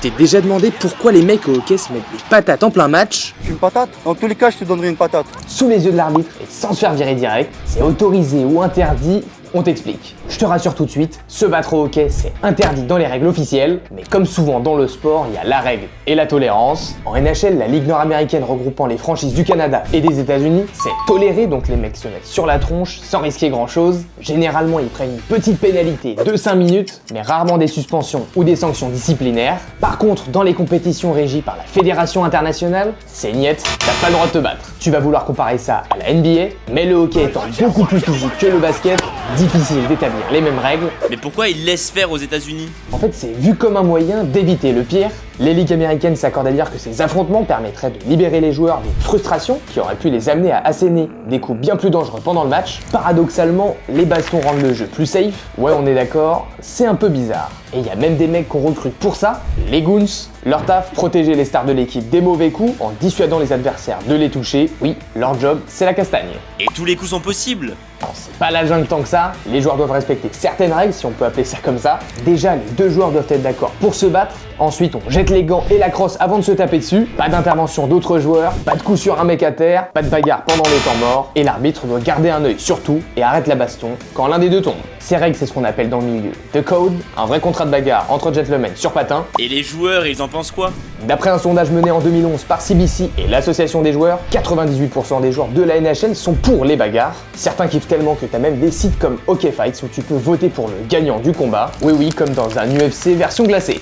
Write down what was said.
t'es déjà demandé pourquoi les mecs au hockey se mettent des patates en plein match? Une patate? Dans tous les cas, je te donnerai une patate. Sous les yeux de l'arbitre et sans se faire virer direct, c'est autorisé ou interdit, on t'explique. Je te rassure tout de suite, se battre au hockey c'est interdit dans les règles officielles, mais comme souvent dans le sport, il y a la règle et la tolérance. En NHL, la ligue nord-américaine regroupant les franchises du Canada et des États-Unis, c'est toléré, donc les mecs se mettent sur la tronche sans risquer grand chose. Généralement, ils prennent une petite pénalité de 5 minutes, mais rarement des suspensions ou des sanctions disciplinaires. Par contre, dans les compétitions régies par la Fédération internationale, c'est niet, t'as pas le droit de te battre. Tu vas vouloir comparer ça à la NBA, mais le hockey étant beaucoup plus physique que le basket, difficile d'établir les mêmes règles. Mais pourquoi ils laissent faire aux États-Unis? En fait, c'est vu comme un moyen d'éviter le pire. Les ligues américaines s'accordent à dire que ces affrontements permettraient de libérer les joueurs d'une frustration qui aurait pu les amener à asséner des coups bien plus dangereux pendant le match. Paradoxalement, les bastons rendent le jeu plus safe. Ouais, on est d'accord, c'est un peu bizarre. Et il y a même des mecs qu'on recrute pour ça, les Goons. Leur taf, protéger les stars de l'équipe des mauvais coups en dissuadant les adversaires de les toucher. Oui, leur job, c'est la castagne. Et tous les coups sont possibles? Non, c'est pas la jungle tant que ça, les joueurs doivent respecter certaines règles, si on peut appeler ça comme ça. Déjà, les deux joueurs doivent être d'accord pour se battre. Ensuite, on jette les gants et la crosse avant de se taper dessus. Pas d'intervention d'autres joueurs, pas de coup sur un mec à terre, pas de bagarre pendant le temps mort. Et l'arbitre doit garder un œil sur tout et arrête la baston quand l'un des deux tombe. Ces règles, c'est ce qu'on appelle dans le milieu the code, un vrai contrat de bagarre entre gentlemen sur patin. Et les joueurs, ils en pensent quoi? D'après un sondage mené en 2011 par CBC et l'association des joueurs, 98% des joueurs de la NHL sont pour les bagarres. Certains kiffent tellement que t'as même des sites comme Hockey Fights où tu peux voter pour le gagnant du combat. Oui, comme dans un UFC version glacée.